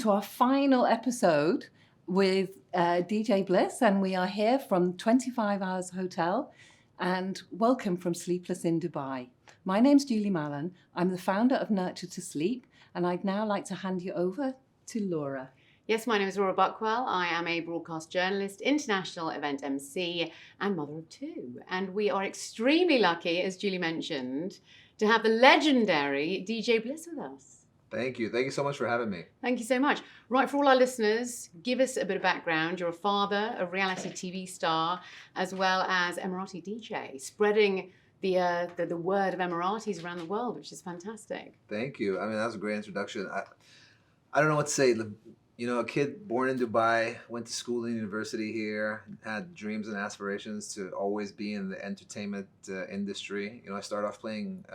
to our final episode with DJ Bliss, and we are here from 25 Hours Hotel, and welcome from Sleepless in Dubai. My name's Julie Mallon. I'm the founder of Nurture to Sleep, and I'd now like to hand you over to Laura. Yes, my name is Laura Buckwell. I am a broadcast journalist, international event MC, and mother of two. And we are extremely lucky, as Julie mentioned, to have the legendary DJ Bliss with us. Thank you. Thank you so much for having me. Thank you so much. Right, for all our listeners, give us a bit of background. You're a father, a reality TV star, as well as Emirati DJ, spreading the word of Emiratis around the world, which is fantastic. Thank you. I mean, that was a great introduction. I don't know what to say. You know, a kid born in Dubai, went to school and university here, had dreams and aspirations to always be in the entertainment industry. You know, I started off playing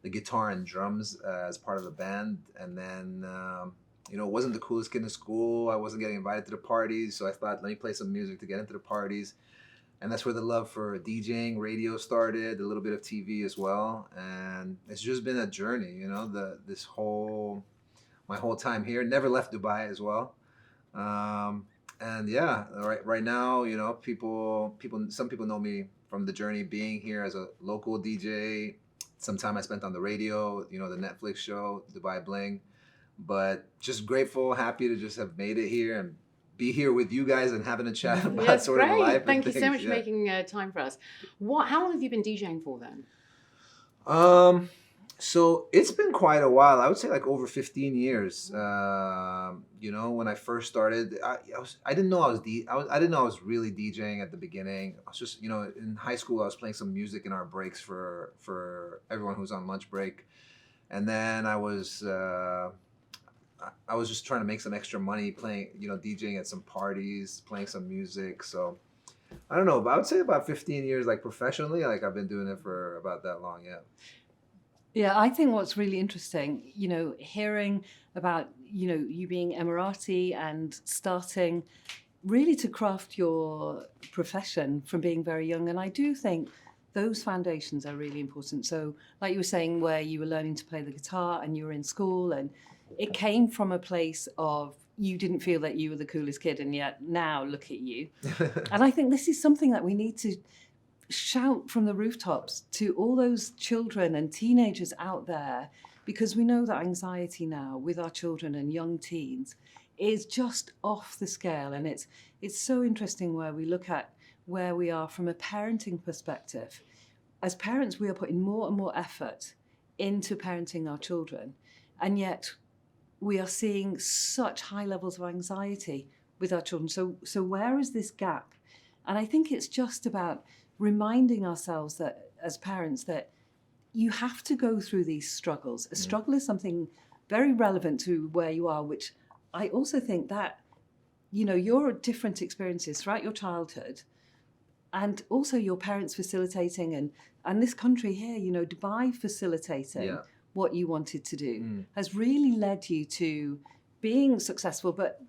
the guitar and drums as part of a band, and then you know, wasn't the coolest kid in school. I wasn't getting invited to the parties, so I thought, let me play some music to get into the parties. And that's where the love for DJing, radio started, a little bit of TV as well. And it's just been a journey, you know, my whole time here. Never left Dubai as well. And yeah, right now, you know, some people know me from the journey being here as a local DJ. Some time I spent on the radio, you know, the Netflix show, Dubai Bling. But just grateful, happy to just have made it here and be here with you guys and having a chat about Yes, sort of life. Thank you so much for making time for us. How long have you been DJing for then? So it's been quite a while. I would say like over 15 years. You know, when I first started, I didn't know I didn't know I was really DJing at the beginning. I was just, you know, in high school I was playing some music in our breaks for everyone who's on lunch break, and then I was just trying to make some extra money playing, you know, DJing at some parties, playing some music. So I don't know, but I would say about 15 years, like professionally, like I've been doing it for about that long. Yeah. Yeah, I think what's really interesting, you know, hearing about, you know, you being Emirati and starting really to craft your profession from being very young. And I do think those foundations are really important. So like you were saying, where you were learning to play the guitar and you were in school, and it came from a place of you didn't feel that you were the coolest kid, and yet now look at you. And I think this is something that we need to shout from the rooftops to all those children and teenagers out there, because we know that anxiety now with our children and young teens is just off the scale. And it's so interesting where we look at where we are from a parenting perspective. As parents, we are putting more and more effort into parenting our children, and yet we are seeing such high levels of anxiety with our children. So where is this gap? And I think it's just about reminding ourselves that as parents that you have to go through these struggles. A struggle is something very relevant to where you are, which I also think that, you know, your different experiences throughout your childhood, and also your parents facilitating, and this country here, you know, Dubai facilitating what you wanted to do has really led you to being successful. But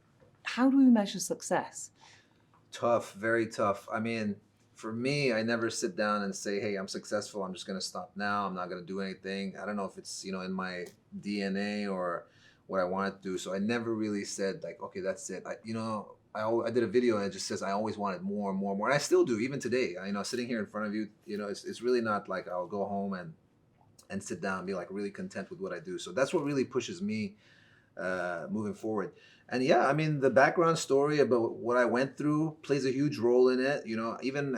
how do we measure success? Tough, very tough. I mean, for me, I never sit down and say, hey, I'm successful, I'm just going to stop now, I'm not going to do anything. I don't know if it's, you know, in my DNA or what I want to do. So I never really said like, okay, that's it. I did a video and it just says I always wanted more and more and more. And I still do, even today. You know, sitting here in front of you, you know, it's really not like I'll go home and sit down and be like really content with what I do. So that's what really pushes me moving forward. And yeah, I mean, the background story about what I went through plays a huge role in it. You know, even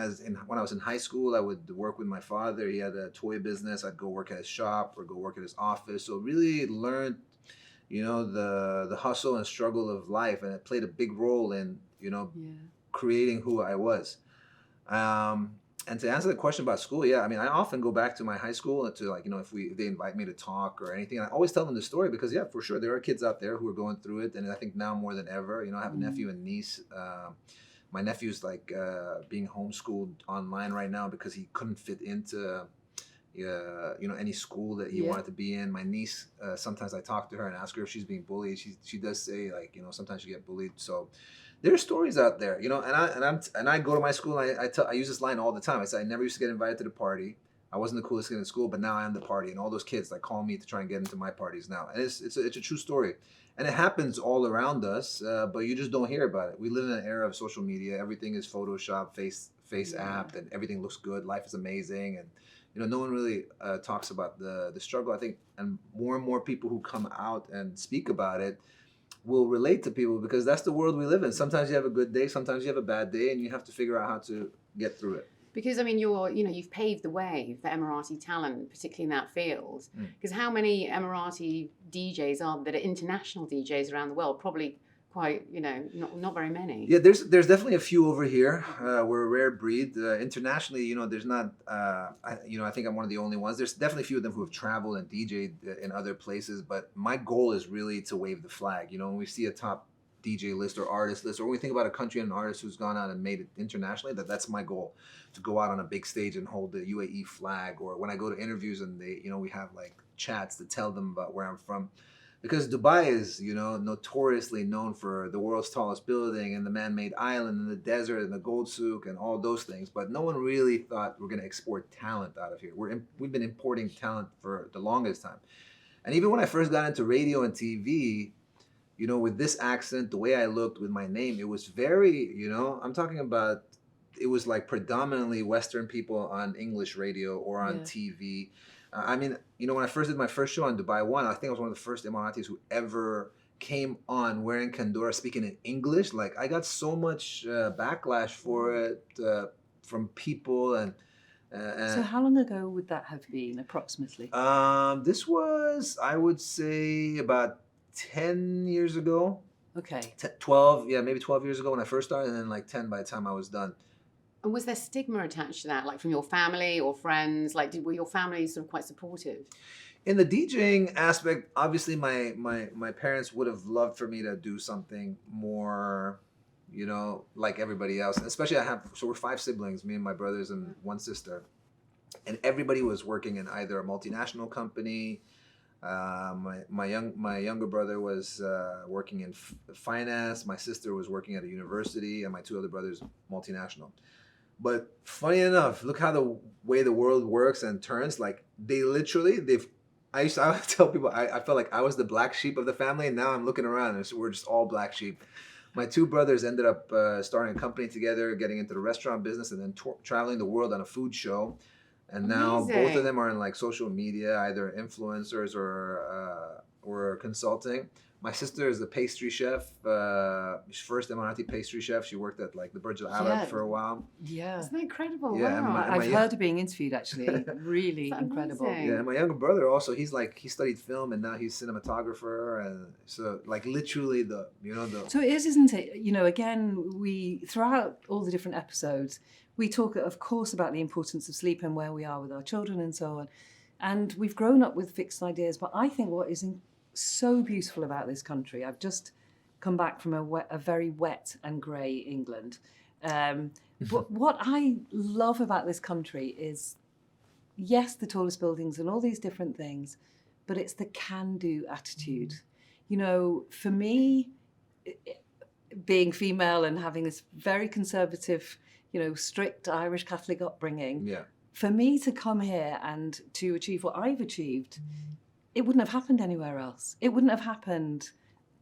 when I was in high school, I would work with my father. He had a toy business. I'd go work at his shop or go work at his office. So really learned, you know, the hustle and struggle of life, and it played a big role in, you know, creating who I was. And to answer the question about school, yeah, I mean, I often go back to my high school to, like, you know, if they invite me to talk or anything, I always tell them the story because, yeah, for sure, there are kids out there who are going through it. And I think now more than ever, you know, I have a nephew and niece. My nephew's like being homeschooled online right now because he couldn't fit into, you know, any school that he wanted to be in. My niece, sometimes I talk to her and ask her if she's being bullied. She does say, like, you know, sometimes you get bullied. So there are stories out there, you know, and I go to my school and I use this line all the time. I say I never used to get invited to the party. I wasn't the coolest kid in school, but now I am the party, and all those kids like call me to try and get into my parties now, and it's a true story, and it happens all around us, but you just don't hear about it. We live in an era of social media. Everything is Photoshop, face app, and everything looks good. Life is amazing, and no one really talks about the struggle. I think, and more people who come out and speak about it will relate to people, because that's the world we live in. Sometimes you have a good day, sometimes you have a bad day, and you have to figure out how to get through it. Because I mean, you've paved the way for Emirati talent, particularly in that field. Because how many Emirati DJs are that are international DJs around the world? Probably quite, not very many. Yeah, there's definitely a few over here. We're a rare breed. Internationally, there's not. I think I'm one of the only ones. There's definitely a few of them who have traveled and DJed in other places. But my goal is really to wave the flag. When we see a top DJ list or artist list, or when we think about a country and an artist who's gone out and made it internationally, that's my goal, to go out on a big stage and hold the UAE flag. Or when I go to interviews and they, we have like chats to tell them about where I'm from. Because Dubai is, notoriously known for the world's tallest building and the man-made island and the desert and the gold souk and all those things. But no one really thought we're going to export talent out of here. We've been importing talent for the longest time. And even when I first got into radio and TV, with this accent, the way I looked with my name, it was very, I'm talking about, it was like predominantly Western people on English radio or on TV. When I first did my first show on Dubai One, I think I was one of the first Emiratis who ever came on wearing kandora, speaking in English. Like, I got so much backlash for it from people. And so how long ago would that have been, approximately? This was, I would say, about 10 years ago. Okay. 12, maybe 12 years ago when I first started, and then like 10 by the time I was done. And was there stigma attached to that, like from your family or friends? Like, were your family sort of quite supportive? In the DJing aspect, obviously my parents would have loved for me to do something more, like everybody else. Especially we're 5 siblings, me and my brothers and 1 sister. And everybody was working in either a multinational company. My younger brother was working in finance. My sister was working at a university, and my 2 other brothers multinational. But funny enough, look how the way the world works and turns. Like, I would tell people I felt like I was the black sheep of the family, and now I'm looking around and we're just all black sheep. My 2 brothers ended up starting a company together, getting into the restaurant business, and then traveling the world on a food show. And now both of them are in like social media, either influencers or consulting. My sister is a pastry chef, first Emirati pastry chef. She worked at like the Burj Al Arab for a while. Yeah. Isn't that incredible? Yeah, wow. I've heard of being interviewed, actually. Really incredible. Amazing? Yeah, and my younger brother also, he studied film, and now he's cinematographer, and so like literally the. So it is, isn't it? Again, we throughout all the different episodes, we talk, of course, about the importance of sleep and where we are with our children and so on. And we've grown up with fixed ideas, but I think what is so beautiful about this country, I've just come back from a very wet and grey England. But what I love about this country is, yes, the tallest buildings and all these different things, but it's the can-do attitude. For me, being female and having this very conservative, strict Irish Catholic upbringing, for me to come here and to achieve what I've achieved, it wouldn't have happened anywhere else. It wouldn't have happened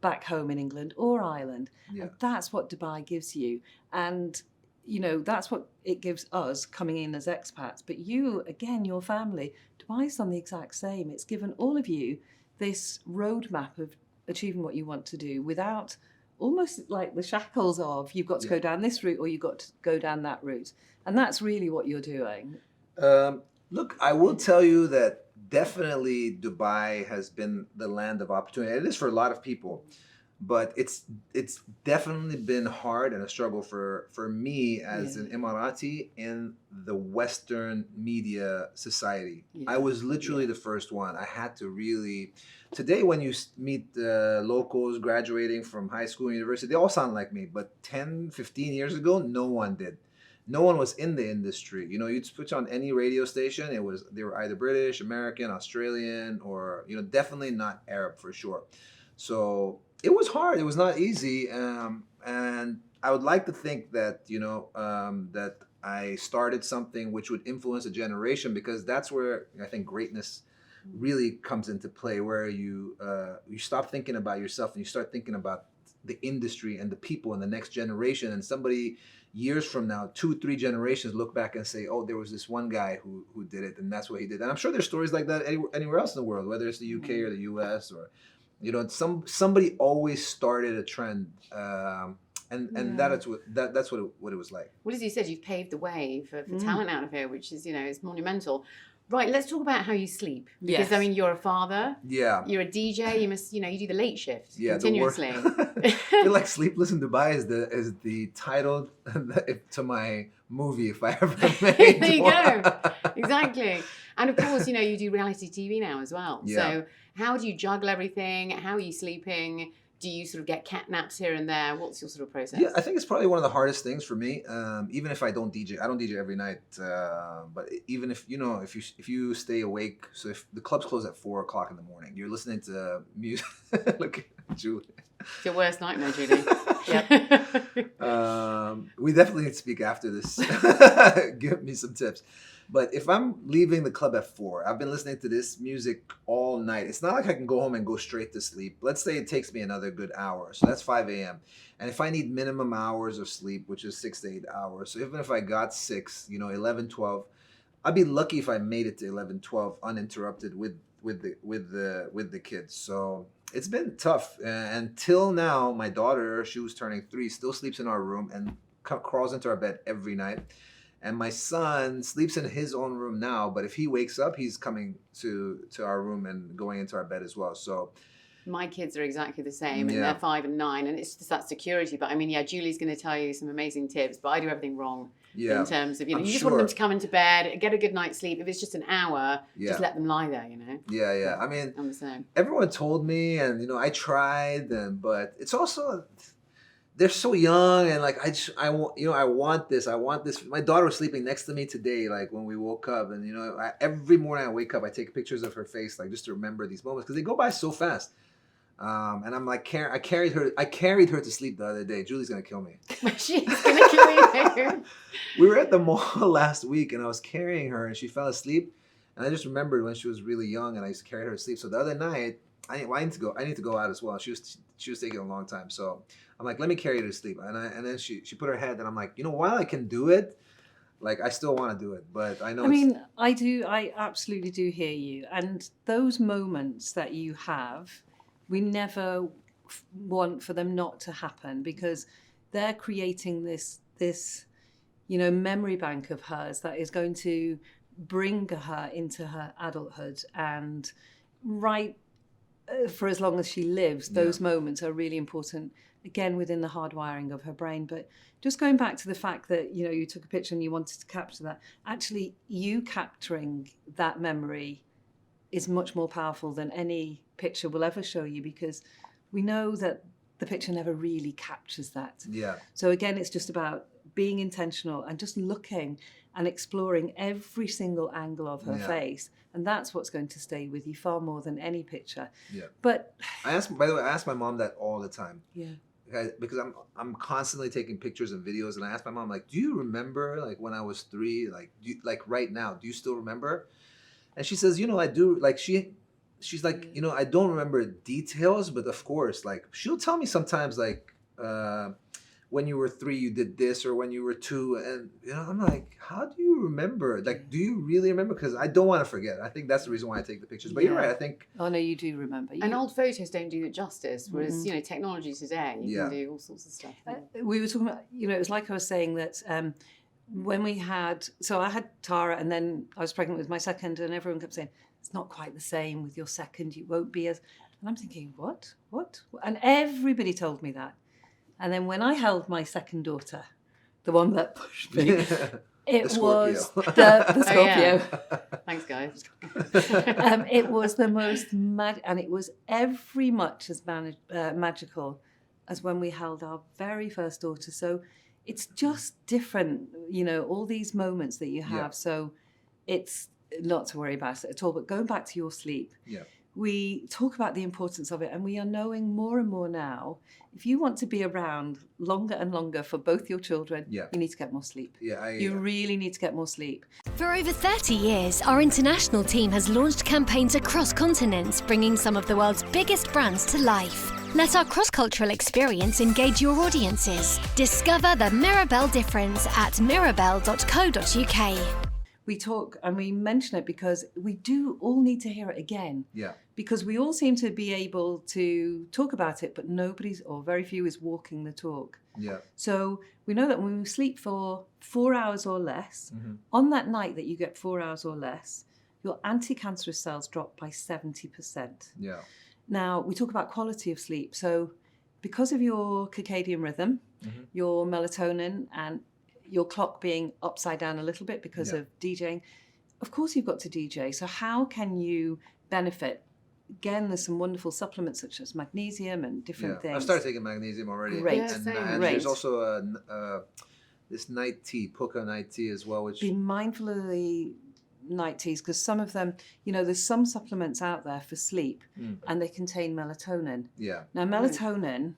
back home in England or Ireland. Yeah. And that's what Dubai gives you. And, that's what it gives us coming in as expats. But you, again, your family, Dubai's done the exact same. It's given all of you this roadmap of achieving what you want to do without almost like the shackles of you've got to go down this route or you've got to go down that route. And that's really what you're doing. Look, I will tell you that definitely Dubai has been the land of opportunity. It is for a lot of people, but it's definitely been hard and a struggle for me as an Emirati in the Western media society. I was literally the first one. I had to really... Today, when you meet locals graduating from high school and university, they all sound like me. But 10, 15 years ago, no one did. No one was in the industry. You'd switch on any radio station. They were either British, American, Australian, or definitely not Arab for sure. So it was hard. It was not easy. And I would like to think that, that I started something which would influence a generation, because that's where I think greatness really comes into play, where you stop thinking about yourself and you start thinking about the industry and the people and the next generation, and somebody years from now, 2-3 generations, look back and say, oh, there was this one guy who did it, and that's what he did. And I'm sure there's stories like that anywhere else in the world, whether it's the UK or the US, or somebody always started a trend, and that's what it was like. Well, as you said, you've paved the way for talent out of here, which is, is monumental. Right, let's talk about how you sleep. Because, I mean, you're a father. Yeah. You're a DJ. You must, you do the late shift continuously. I feel like Sleepless in Dubai is the title to my movie, if I ever made There you go. Exactly. And, of course, you do reality TV now as well. Yeah. So how do you juggle everything? How are you sleeping? Do you sort of get cat naps here and there? What's your sort of process? Yeah, I think it's probably one of the hardest things for me. Even if I don't DJ, I don't DJ every night. But even if if you stay awake, so if the clubs close at 4 o'clock in the morning, you're listening to music. Look at Julie. It's your worst nightmare, Julie. We definitely need to speak after this. Give me some tips. But if I'm leaving the club at 4, I've been listening to this music all night. It's not like I can go home and go straight to sleep. Let's say it takes me another good hour. So that's 5 a.m. And if I need minimum hours of sleep, which is 6 to 8 hours. So even if I got 6, 11, 12, I'd be lucky if I made it to 11, 12 uninterrupted with the kids. So it's been tough. Until now, my daughter, she was turning 3, still sleeps in our room and crawls into our bed every night. And my son sleeps in his own room now, but if he wakes up, he's coming to our room and going into our bed as well. So my kids are exactly the same, and they're 5 and 9, and it's just that security. But I mean, Julie's going to tell you some amazing tips, but I do everything wrong in terms of, you just want them to come into bed, get a good night's sleep. If it's just an hour, just let them lie there, Yeah. I mean, I'm the same. Everyone told me, and, I tried, but it's also... They're so young, and like I want this. My daughter was sleeping next to me today, like when we woke up, and every morning I wake up, I take pictures of her face, like just to remember these moments, because they go by so fast. And I'm like, I carried her to sleep the other day. Julie's gonna kill me. She's gonna kill you. We were at the mall last week, and I was carrying her, and she fell asleep, and I just remembered when she was really young, and I used to carry her to sleep. So the other night, I need to go out as well. She was taking a long time, so I'm like, let me carry her to sleep. And then she put her head, and I'm like, while I can do it, like I still want to do it, but I know. I mean, I absolutely do hear you. And those moments that you have, we never want for them not to happen, because they're creating this memory bank of hers that is going to bring her into her adulthood, and for as long as she lives, those moments are really important, again, within the hardwiring of her brain. But just going back to the fact that, you took a picture and you wanted to capture that, actually you capturing that memory is much more powerful than any picture will ever show you, because we know that the picture never really captures that. Yeah. So again, it's just about being intentional and just looking and exploring every single angle of her face. And that's what's going to stay with you far more than any picture. Yeah. But I ask my mom that all the time. Yeah. Because I'm constantly taking pictures and videos, and I ask my mom, like, do you remember, like, when I was 3, like right now, do you still remember? And she says, I do. Like she's like, I don't remember details, but of course, like, she'll tell me sometimes, like, when you were 3, you did this, or when you were 2, and I'm like, how do you remember? Like, do you really remember? Because I don't want to forget. I think that's the reason why I take the pictures. But you're right. I think. Oh no, you do remember. And old photos don't do it justice. Whereas technology today, you can do all sorts of stuff. We were talking about, it was like I was saying that when we had, so I had Tara, and then I was pregnant with my second, and everyone kept saying, it's not quite the same with your second. You won't be as. And I'm thinking, what? And everybody told me that. And then when I held my second daughter, the one that pushed me, it was the Scorpio. Oh, yeah. Thanks, guys. It was the most and it was every much as magical as when we held our very first daughter. So it's just different, all these moments that you have. So it's not to worry about it at all. But going back to your sleep, we talk about the importance of it, and we are knowing more and more now, if you want to be around longer and longer for both your children, you need to get more sleep. You really need to get more sleep. For over 30 years, our international team has launched campaigns across continents, bringing some of the world's biggest brands to life. Let our cross-cultural experience engage your audiences. Discover the Mirabelle difference at mirabelle.co.uk. We talk and we mention it because we do all need to hear it again. Yeah. Because we all seem to be able to talk about it, but nobody's, or very few, is walking the talk. Yeah. So we know that when we sleep for 4 hours or less, on that night that you get 4 hours or less, your anti-cancerous cells drop by 70%. Yeah. Now, we talk about quality of sleep. So because of your circadian rhythm, your melatonin, and your clock being upside down a little bit because of DJing, of course you've got to DJ. So how can you benefit? Again, there's some wonderful supplements such as magnesium and different things. I've started taking magnesium already. Great. And there's also this night tea, Puka night tea as well. Which be mindful of the night teas, because some of them, there's some supplements out there for sleep and they contain melatonin. Yeah. Now, melatonin,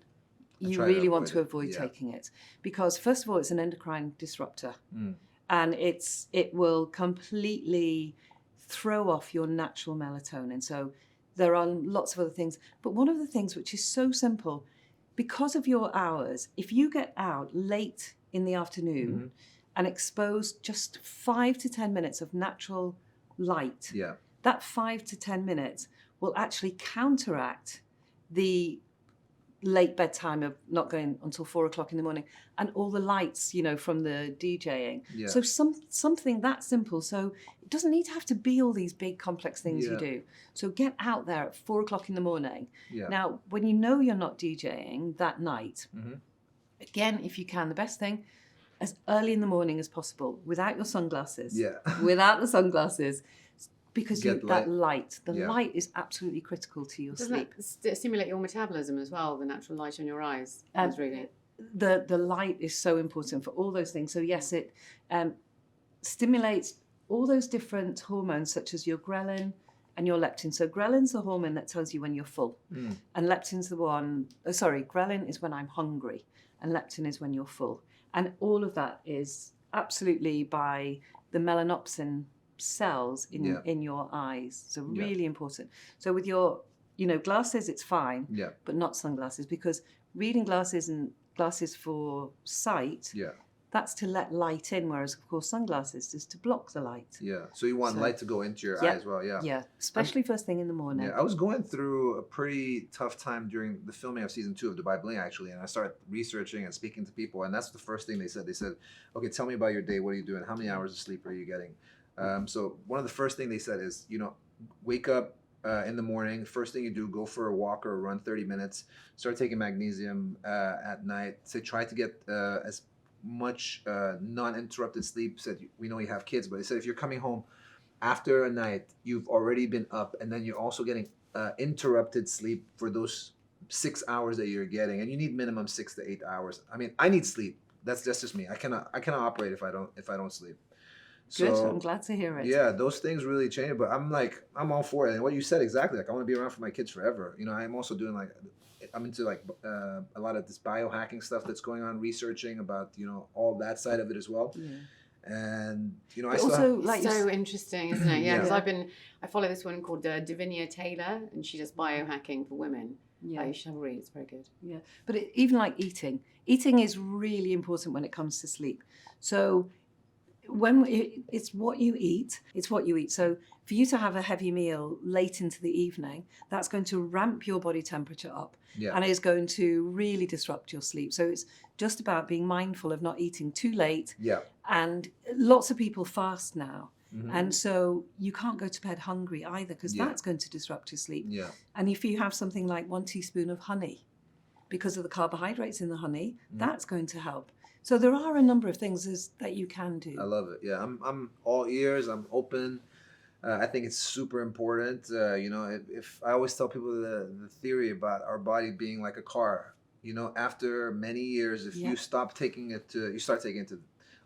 you really want to avoid taking it because, first of all, it's an endocrine disruptor and it will completely throw off your natural melatonin. So there are lots of other things. But one of the things which is so simple, because of your hours, if you get out late in the afternoon and expose just 5 to 10 minutes of natural light, that 5 to 10 minutes will actually counteract the late bedtime of not going until 4 o'clock in the morning and all the lights, from the DJing. So something that simple. So it doesn't need to have to be all these big complex things you do. So get out there at 4 o'clock in the morning. Now, when you know you're not DJing that night, again, if you can, the best thing, as early in the morning as possible, without your sunglasses. Without the sunglasses. Because that light, light is absolutely critical to your sleep. Doesn't that stimulate your metabolism as well, the natural light on your eyes? Really. The light is so important for all those things. So yes, it stimulates all those different hormones such as your ghrelin and your leptin. So ghrelin's the hormone that tells you when you're full. And leptin's the one, ghrelin is when I'm hungry and leptin is when you're full. And all of that is absolutely by the melanopsin cells in your eyes. So really important. So with your glasses, it's fine, but not sunglasses, because reading glasses and glasses for sight, that's to let light in, whereas of course sunglasses is to block the light. So you want light to go into your eye as well. Especially first thing in the morning. I was going through a pretty tough time during the filming of season 2 of Dubai Bling, actually, and I started researching and speaking to people, and that's the first thing they said. They said, okay, tell me about your day. What are you doing? How many hours of sleep are you getting? So one of the first things they said is, wake up in the morning. First thing you do, go for a walk or a run, 30 minutes. Start taking magnesium at night. So try to get as much non-interrupted sleep. Said we know you have kids, but they said if you're coming home after a night, you've already been up, and then you're also getting interrupted sleep for those 6 hours that you're getting, and you need minimum 6 to 8 hours. I mean, I need sleep. That's just me. I cannot operate if I don't sleep. Good, So, I'm glad to hear it. Yeah, those things really change. But I'm all for it. And what you said exactly, I want to be around for my kids forever. I'm also doing I'm into a lot of this biohacking stuff that's going on, researching about all that side of it as well. And I But still also, have, So interesting, isn't it? Because I follow this one called Davinia Taylor, and she does biohacking for women. You should have a read. It's very good. But even like eating is really important when it comes to sleep. So it's what you eat. So for you to have a heavy meal late into the evening, that's going to ramp your body temperature up and is going to really disrupt your sleep. So it's just about being mindful of not eating too late. And lots of people fast now. And so you can't go to bed hungry either, because that's going to disrupt your sleep. And if you have something like 1 teaspoon of honey, because of the carbohydrates in the honey, that's going to help. So there are a number of things that you can do. I love it. I'm all ears. I'm open. I think it's super important. If I always tell people the theory about our body being like a car. After many years, if you start taking it to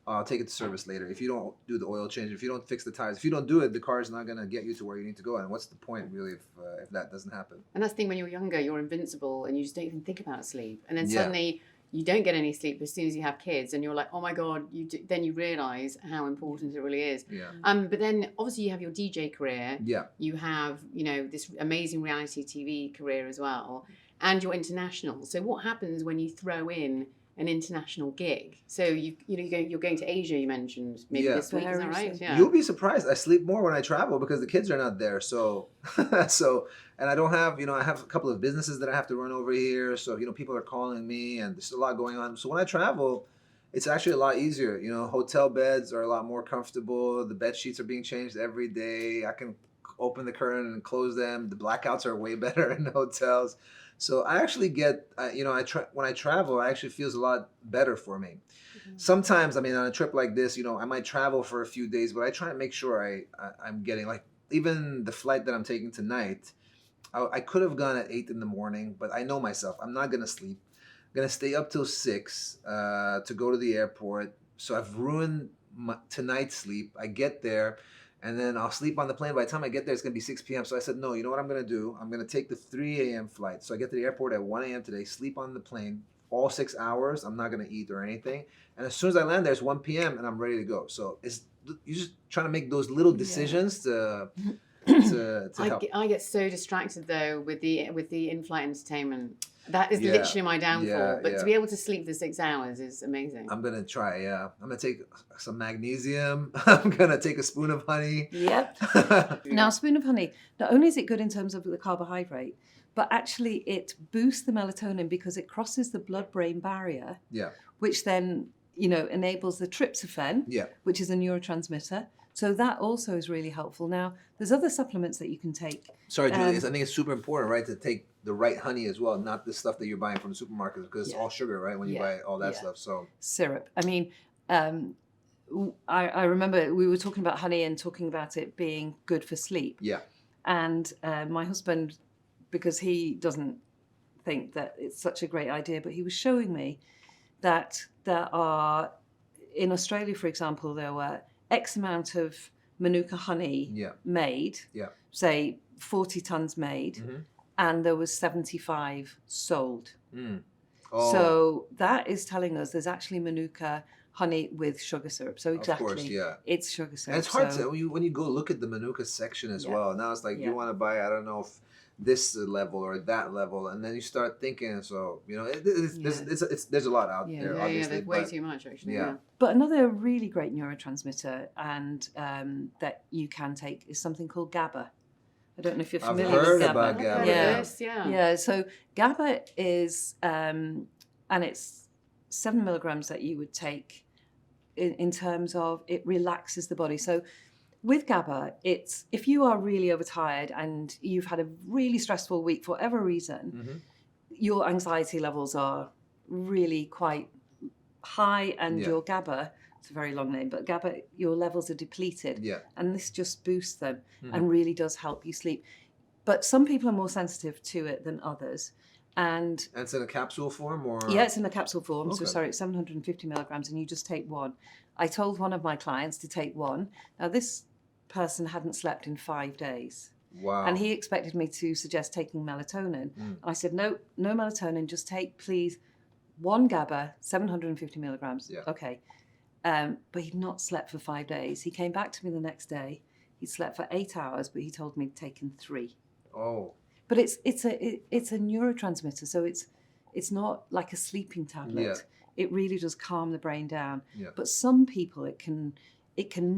I'll take it to service later. If you don't do the oil change, if you don't fix the tires, if you don't do it, the car's not going to get you to where you need to go. And what's the point, really, if that doesn't happen? And that's the thing, when you're younger, you're invincible and you just don't even think about sleep. And then Yeah. suddenly you don't get any sleep as soon as you have kids, and you're like, oh my God, then you realise how important it really is. Yeah. But then obviously you have your DJ career. Yeah. You have, this amazing reality TV career as well, and you're international. So what happens when you throw in an international gig? So you're going to Asia, you mentioned, maybe Yeah. this week, is that Very right? soon. Yeah. You'll be surprised. I sleep more when I travel because the kids are not there. So, and I don't have, I have a couple of businesses that I have to run over here. So, people are calling me and there's a lot going on. So when I travel, it's actually a lot easier. Hotel beds are a lot more comfortable. The bed sheets are being changed every day. I can open the curtain and close them. The blackouts are way better in the hotels. So I actually get, when I travel, it actually feels a lot better for me. Mm-hmm. Sometimes, on a trip like this, I might travel for a few days, but I try and make sure I'm getting, like, even the flight that I'm taking tonight, I could have gone at 8 in the morning, but I know myself. I'm not going to sleep. I'm going to stay up till 6 to go to the airport. So I've ruined tonight's sleep. I get there. And then I'll sleep on the plane. By the time I get there, it's going to be 6 p.m. So I said, no, you know what I'm going to do? I'm going to take the 3 a.m. flight. So I get to the airport at 1 a.m. today, sleep on the plane all 6 hours. I'm not going to eat or anything. And as soon as I land there, it's 1 p.m. and I'm ready to go. So you're just trying to make those little decisions to help. I get so distracted though with the in-flight entertainment. That is literally my downfall. But to be able to sleep for 6 hours is amazing. I'm gonna try. Yeah, I'm gonna take some magnesium. I'm gonna take a spoon of honey. Yep. Now, a spoon of honey. Not only is it good in terms of the carbohydrate, but actually it boosts the melatonin because it crosses the blood-brain barrier. Yeah. Which then enables the tryptophan. Yeah. Which is a neurotransmitter. So that also is really helpful. Now, there's other supplements that you can take. Sorry, Julie, I think it's super important, right, to take the right honey as well, not the stuff that you're buying from the supermarkets, because it's all sugar, right, when you buy all that stuff. So syrup. I remember we were talking about honey and talking about it being good for sleep. Yeah. And my husband, because he doesn't think that it's such a great idea, but he was showing me that there are, in Australia, for example, there were X amount of Manuka honey made, say 40 tons made, and there was 75 sold. Oh. So that is telling us there's actually Manuka honey with sugar syrup. So exactly, of course, it's sugar syrup. And it's hard to, when you go look at the Manuka section as well, now it's like you want to buy, I don't know, if this level or that level, and then you start thinking, so there's a lot out there, obviously. There's way too much, actually. Yeah. But another really great neurotransmitter and that you can take is something called GABA. I don't know if you're familiar with GABA. About GABA. Yeah. So GABA is, and it's 7 milligrams that you would take in terms of it relaxes the body. So with GABA, it's if you are really overtired and you've had a really stressful week for whatever reason, your anxiety levels are really quite high, and your GABA, it's a very long name, but GABA, your levels are depleted. Yeah. And this just boosts them and really does help you sleep. But some people are more sensitive to it than others. And it's in a capsule form, or? Yeah, it's in a capsule form. Okay. So sorry, it's 750 milligrams, and you just take one. I told one of my clients to take one. Now this person hadn't slept in 5 days. Wow. And he expected me to suggest taking melatonin. And I said, no melatonin, just take, please, one GABA, 750 milligrams. Yeah. Okay. But he'd not slept for 5 days. He came back to me the next day. He'd slept for 8 hours, but he told me he'd taken 3. Oh. But it's a neurotransmitter, so it's not like a sleeping tablet. Yeah. It really does calm the brain down. Yeah. But some people it can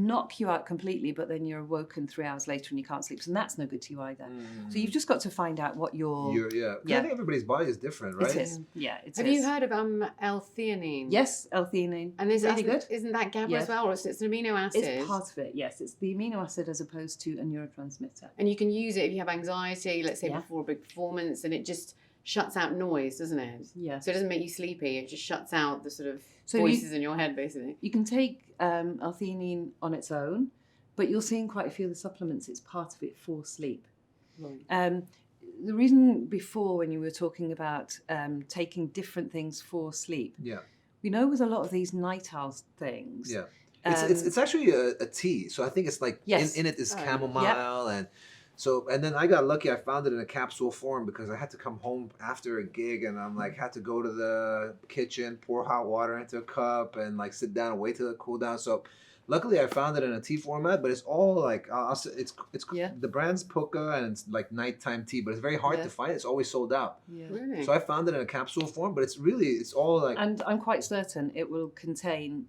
knock you out completely, but then you're awoken 3 hours later and you can't sleep. So that's no good to you either. So you've just got to find out what your... I think everybody's body is different, right? It is. Yeah, it is. Have you heard of L-theanine? Yes, L-theanine. And is really good? Isn't that GABA as well, or it's an amino acid? It's part of it, yes. It's the amino acid as opposed to a neurotransmitter. And you can use it if you have anxiety, let's say before a big performance, and it just shuts out noise, doesn't it? Yeah. So it doesn't make you sleepy. It just shuts out the sort of voices in your head, basically. You can take L-theanine on its own, but you'll see in quite a few of the supplements it's part of it for sleep. Right. The reason before when you were talking about taking different things for sleep we know with a lot of these night owl things. Yeah. It's actually a tea. So I think it's like Yes. in it is chamomile and then I got lucky. I found it in a capsule form because I had to come home after a gig and I'm like had to go to the kitchen, pour hot water into a cup and like sit down and wait till it cool down. So luckily I found it in a tea format, but it's all like it's the brand's Puka and it's like nighttime tea, but it's very hard to find. It's always sold out. Yeah. Really? So I found it in a capsule form, but it's all like. And I'm quite certain it will contain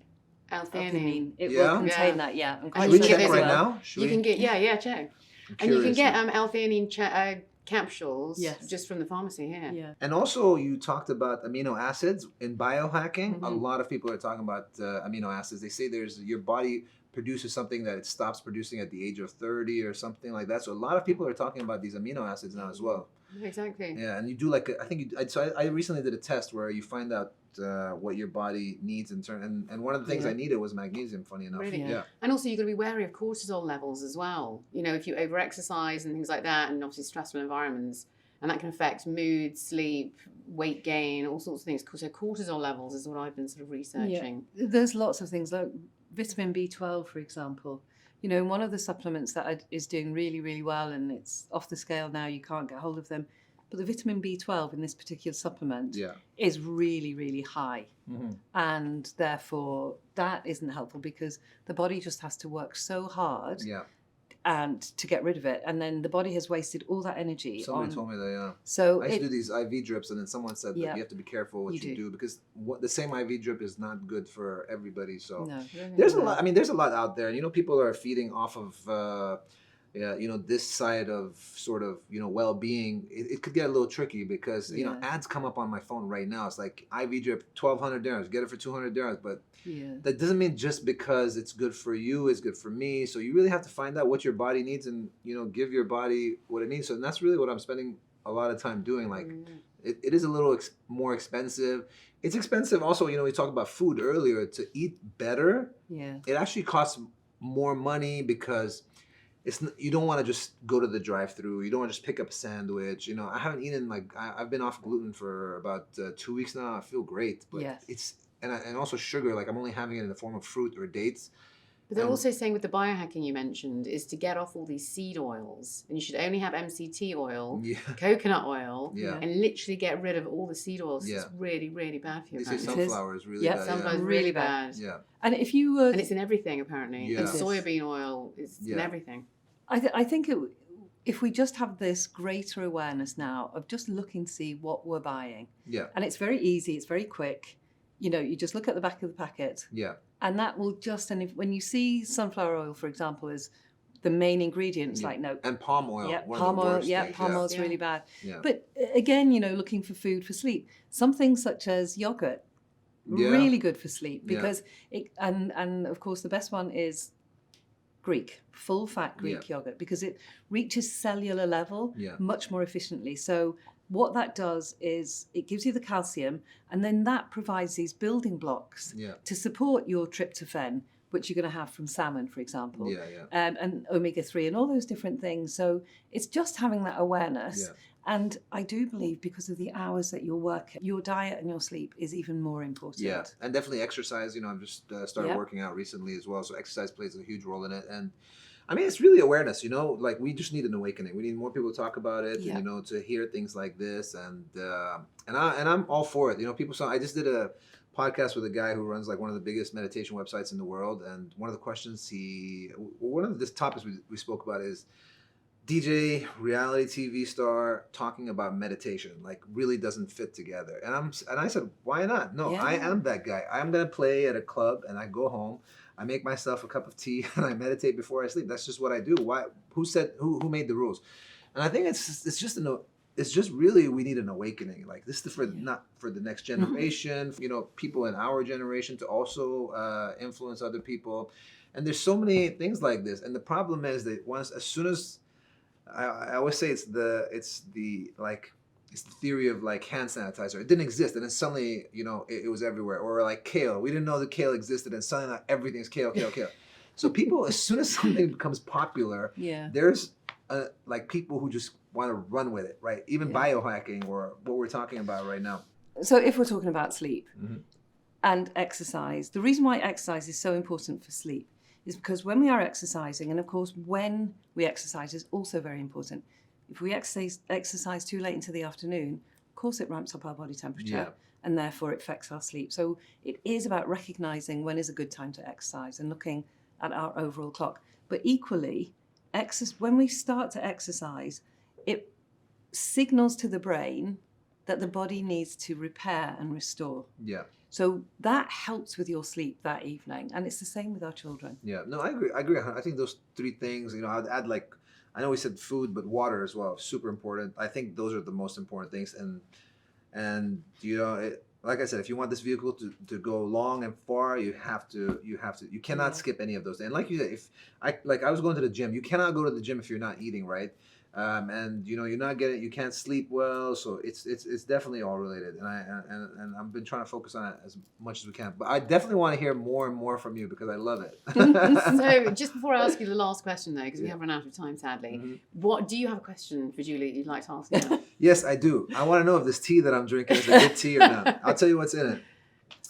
L-theanine. It Yeah? will contain Yeah. that. Yeah. I'm And quite Should you we can check get right this now? Should You we? can get check. I'm And you can curious get now. L-theanine capsules Yes. just from the pharmacy here. Yeah. And also, you talked about amino acids in biohacking. A Mhm. lot of people are talking about amino acids. They say your body produces something that it stops producing at the age of 30 or something like that. So a lot of people are talking about these amino acids now as well. Exactly. Yeah, and you do like I recently did a test where you find out what your body needs in turn. And one of the things I needed was magnesium. Funny enough. Really? Yeah. And also, you've got to be wary of cortisol levels as well. You know, if you over-exercise and things like that, and obviously stressful environments, and that can affect mood, sleep, weight gain, all sorts of things. So cortisol levels is what I've been sort of researching. Yeah. There's lots of things like vitamin B12, for example. You know, one of the supplements that is doing really, really well, and it's off the scale now, you can't get hold of them. But the vitamin B12 in this particular supplement is really, really high. Mm-hmm. And therefore, that isn't helpful because the body just has to work so hard and to get rid of it. And then the body has wasted all that energy. Somebody told me that, yeah. So I used to do these IV drips, and then someone said that you have to be careful what you do because the same IV drip is not good for everybody. So there's a lot. I mean, there's a lot out there. You know, people are feeding off of, this side of sort of well-being. It could get a little tricky because ads come up on my phone right now. It's like IV drip, 1,200 dirhams. Get it for 200 dirhams, but that doesn't mean just because it's good for you, it's good for me. So you really have to find out what your body needs and give your body what it needs. So that's really what I'm spending a lot of time doing. Like it is a little more expensive. It's expensive also. We talked about food earlier. To eat better, it actually costs more money because you don't want to just go to the drive-through. You don't want to just pick up a sandwich. I haven't eaten I've been off gluten for about 2 weeks now. I feel great, but it's and also sugar. Like I'm only having it in the form of fruit or dates. But they're also saying with the biohacking you mentioned is to get off all these seed oils, and you should only have MCT oil, coconut oil, and literally get rid of all the seed oils. It's really, really bad for you. They say sunflower is really bad. Sunflower is really bad. Yeah. And if you were... And it's in everything, apparently. Yeah. And soybean oil is in everything. I think if we just have this greater awareness now of just looking to see what we're buying. Yeah. And it's very easy, it's very quick. You just look at the back of the packet. Yeah. And that will just, when you see sunflower oil, for example, as the main ingredient, it's like, no. And palm oil. Yeah, palm oil. Yeah, palm oil's really bad. Yeah. But again, looking for food for sleep, something such as yogurt, really good for sleep because and of course the best one is Greek, full fat Greek yogurt because it reaches cellular level much more efficiently. So what that does is it gives you the calcium and then that provides these building blocks to support your tryptophan, which you're going to have from salmon, for example, and omega-3 and all those different things. So it's just having that awareness. Yeah. And I do believe because of the hours that you're working, your diet and your sleep is even more important. Yeah, and definitely exercise. I've just started working out recently as well. So exercise plays a huge role in it. And I mean, it's really awareness, like we just need an awakening. We need more people to talk about it, and, to hear things like this. And I'm all for it. People saw, I just did a podcast with a guy who runs like one of the biggest meditation websites in the world. And one of the questions one of the topics we spoke about is DJ, reality TV star talking about meditation, like really doesn't fit together. And I said, why not? No, I am that guy. I'm going to play at a club and I go home. I make myself a cup of tea and I meditate before I sleep. That's just what I do. Why? Who made the rules? And I think it's just really we need an awakening. Like this is not for the next generation. People in our generation to also influence other people. And there's so many things like this. And the problem is that as soon as I always say it's the theory of like hand sanitizer. It didn't exist, and then suddenly it was everywhere. Or like kale, we didn't know that kale existed, and suddenly everything's kale. So people, as soon as something becomes popular, there's like people who just want to run with it, right? Even biohacking or what we're talking about right now. So if we're talking about sleep, and exercise. The reason why exercise is so important for sleep is because when we are exercising, and of course when we exercise is also very important. If we exercise too late into the afternoon, of course it ramps up our body temperature and therefore it affects our sleep. So it is about recognizing when is a good time to exercise and looking at our overall clock. But equally, when we start to exercise, it signals to the brain that the body needs to repair and restore. Yeah. So that helps with your sleep that evening. And it's the same with our children. Yeah. No, I agree. I think those three things, I'd add I know we said food, but water as well, super important. I think those are the most important things. And like I said, if you want this vehicle to go long and far, you cannot skip any of those. And like you said, I was going to the gym, you cannot go to the gym if you're not eating right. And you can't sleep well, so it's definitely all related. And I've been trying to focus on it as much as we can. But I definitely want to hear more and more from you because I love it. So just before I ask you the last question, though, because we have run out of time, sadly, what do you have a question for Julie that you'd like to ask her? Yes, I do. I want to know if this tea that I'm drinking is a good tea or not. I'll tell you what's in it.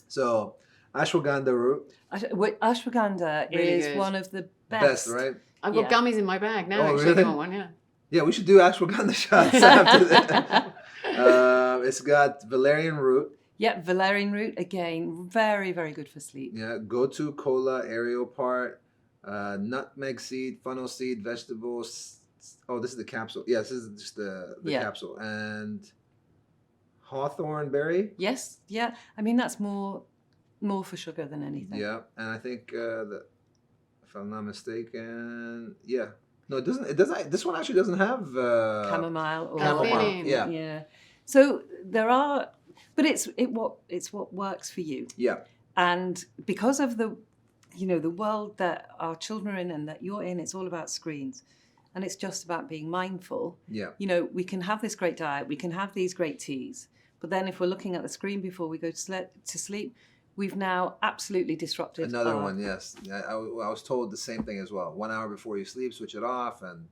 So, ashwagandha root. Ashwagandha Really is good. one of the best. Best, right? I've got gummies in my bag now. Oh, Actually, really? if you want one, yeah. Yeah, we should do ashwagandha shots after that. It's got valerian root. Yeah, valerian root, again, very, very good for sleep. Yeah, gotu kola, areopart, nutmeg seed, funnel seed, vegetables. Oh, this is the capsule. Yeah, this is just the capsule. And hawthorn berry. Yes, yeah. I mean, that's more for sugar than anything. Yeah, and I think if I'm not mistaken, yeah. No, it doesn't. It doesn't. This one actually doesn't have Chamomile or Caffeine. Yeah. Yeah. So there are, but it's what works for you. Yeah. And because of the world that our children are in and that you're in, it's all about screens. And it's just about being mindful. Yeah. We can have this great diet, we can have these great teas, but then if we're looking at the screen before we go to sleep, we've now absolutely disrupted Another one, yes. I was told the same thing as well. 1 hour before you sleep, switch it off. And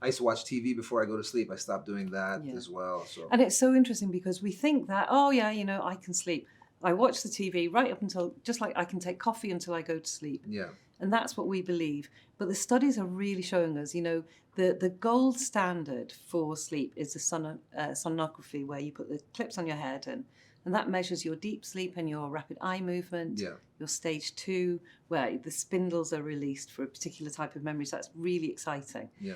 I used to watch TV before I go to sleep. I stopped doing that as well. So. And it's so interesting because we think that, I can sleep. I watch the TV right up until, just like I can take coffee until I go to sleep. Yeah. And that's what we believe. But the studies are really showing us, the gold standard for sleep is the sonography, where you put the clips on your head and that measures your deep sleep and your rapid eye movement, your stage 2, where the spindles are released for a particular type of memory. So that's really exciting. Yeah.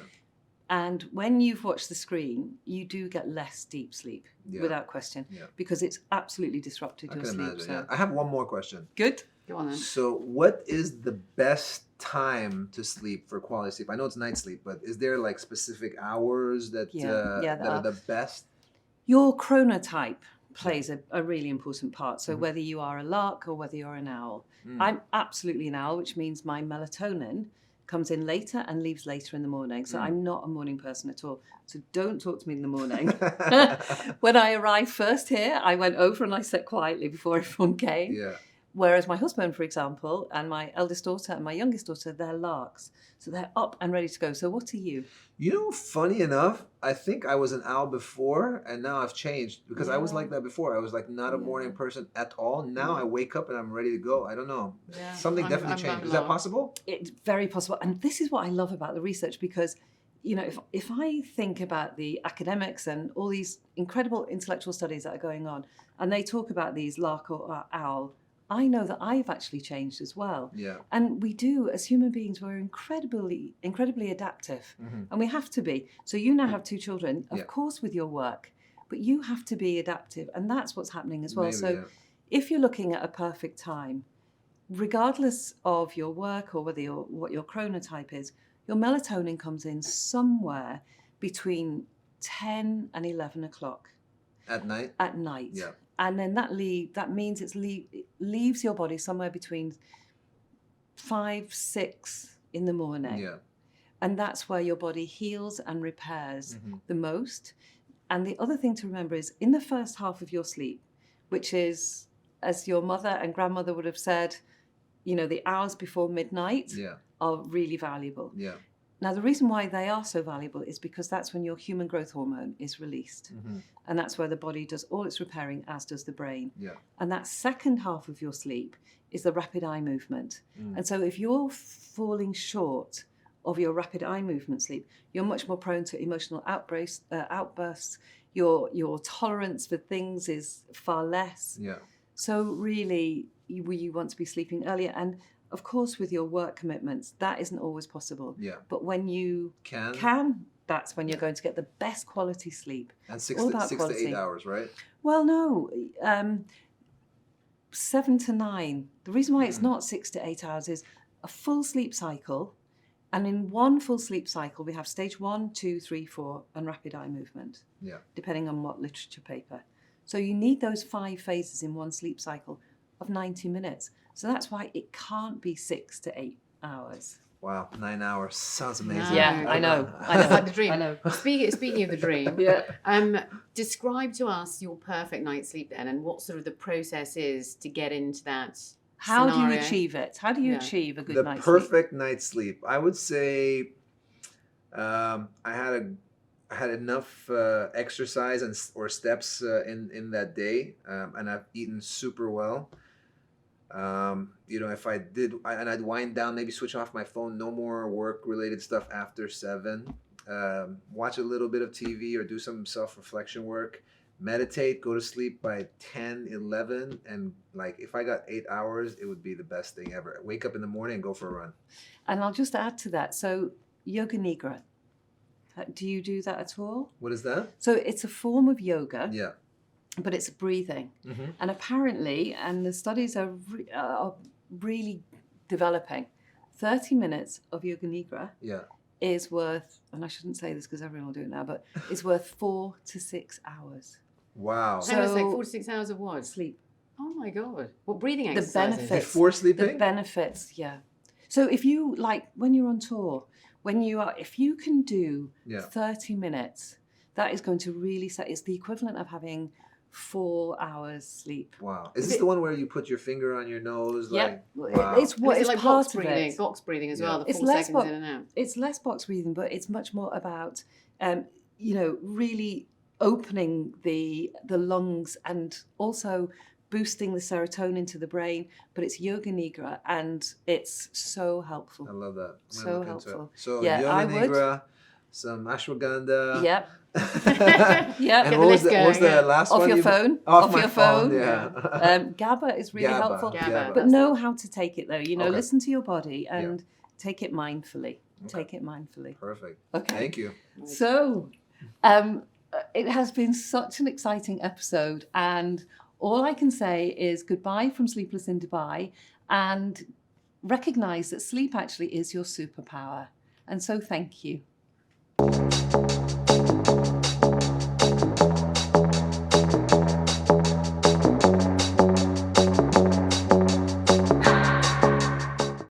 And when you've watched the screen, you do get less deep sleep, without question, because it's absolutely disrupted your sleep. Imagine, yeah. I have one more question. Good. Go on then. So what is the best time to sleep for quality sleep? I know it's night sleep, but is there specific hours that are the best? Your chronotype plays a really important part. So whether you are a lark or whether you're an owl. I'm absolutely an owl, which means my melatonin comes in later and leaves later in the morning. So I'm not a morning person at all. So don't talk to me in the morning. When I arrived first here, I went over and I sat quietly before everyone came. Yeah. Whereas my husband, for example, and my eldest daughter and my youngest daughter, they're larks. So they're up and ready to go. So what are you? Funny enough, I think I was an owl before and now I've changed because I was like that before. I was not a morning person at all. Now I wake up and I'm ready to go. I don't know. Yeah. Something definitely changed. Is that possible? It's very possible. And this is what I love about the research because, if I think about the academics and all these incredible intellectual studies that are going on, and they talk about these lark or owl, I know that I've actually changed as well. Yeah. And we do, as human beings, we're incredibly adaptive. And we have to be. So you now have 2 children, of course, with your work, but you have to be adaptive. And that's what's happening as well. Maybe, if you're looking at a perfect time, regardless of your work or what your chronotype is, your melatonin comes in somewhere between 10 and 11 o'clock. At night? At night. Yeah. And then that means it leaves your body somewhere between 5, 6 in the morning. Yeah. And that's where your body heals and repairs the most. And the other thing to remember is in the first half of your sleep, which is, as your mother and grandmother would have said, the hours before midnight are really valuable. Yeah. Now, the reason why they are so valuable is because that's when your human growth hormone is released. And that's where the body does all its repairing, as does the brain. Yeah. And that second half of your sleep is the rapid eye movement. And so if you're falling short of your rapid eye movement sleep, you're much more prone to emotional outbursts. Your tolerance for things is far less. Yeah. So really, you want to be sleeping earlier. And of course, with your work commitments, that isn't always possible. Yeah. But when you Can. that's when you're going to get the best quality sleep. And All six about to quality. 8 hours, right? Well, no, 7 to 9. The reason why it's not 6 to 8 hours is a full sleep cycle. And in one full sleep cycle, we have stage 1, 2, 3, 4, and rapid eye movement, Yeah. depending on what literature paper. So you need those 5 phases in one sleep cycle of 90 minutes. So that's why it can't be 6 to 8 hours. Wow, 9 hours. Sounds amazing. Yeah, I know. It's like the dream. I know. Speaking of the dream, Yeah. describe to us your perfect night's sleep then, and what sort of the process is to get into that How do you scenario. achieve it? How do you Yeah. achieve a good The night's sleep? perfect night's sleep. I would say I had enough exercise or steps in that day, and I've eaten super well. If I did, and I'd wind down, maybe switch off my phone, no more work-related stuff after 7. Watch a little bit of TV or do some self-reflection work. Meditate, go to sleep by 10, 11, and like if I got 8 hours, it would be the best thing ever. Wake up in the morning and go for a run. And I'll just add to that. So yoga nidra, do you do that at all? What is that? So it's a form of yoga, Yeah. but it's breathing. Mm-hmm. And apparently, and the studies are really developing, 30 minutes of yoga nidra Yeah. is worth, and I shouldn't say this because everyone will do it now, but it's worth 4 to 6 hours Wow. Hang on a sec, So- 4 to 6 hours of what? sleep. Oh my God. What breathing The exercises? benefits. Before The sleeping? benefits, yeah. So if you, like, when you're on tour, if you can do Yeah. 30 minutes, that is going to really it's the equivalent of having 4 hours sleep. Wow. Is this the one where you put your finger on your nose? Yep. Like, wow. It's And what is is it like part box of breathing? it. Box breathing as Yeah. well, the It's 4 less seconds bo- in and out. It's less box breathing, but it's much more about, really opening the lungs and also boosting the serotonin to the brain. But it's yoga nidra, and it's so helpful. I love that. I'm So gonna look into helpful. it. So Yeah, I yoga would. nidra, some ashwagandha. Yep. Yep. Yep. And Get what the was list what was going, the yeah. last Off one? your phone. Off my your phone, phone. yeah. GABA is really GABA, helpful. GABA. But know how to take it though. Okay. Listen to your body and take it mindfully. Okay. Take it mindfully. Perfect. Okay. Thank you. So, it has been such an exciting episode, and all I can say is goodbye from Sleepless in Dubai, and recognize that sleep actually is your superpower. And so, thank you.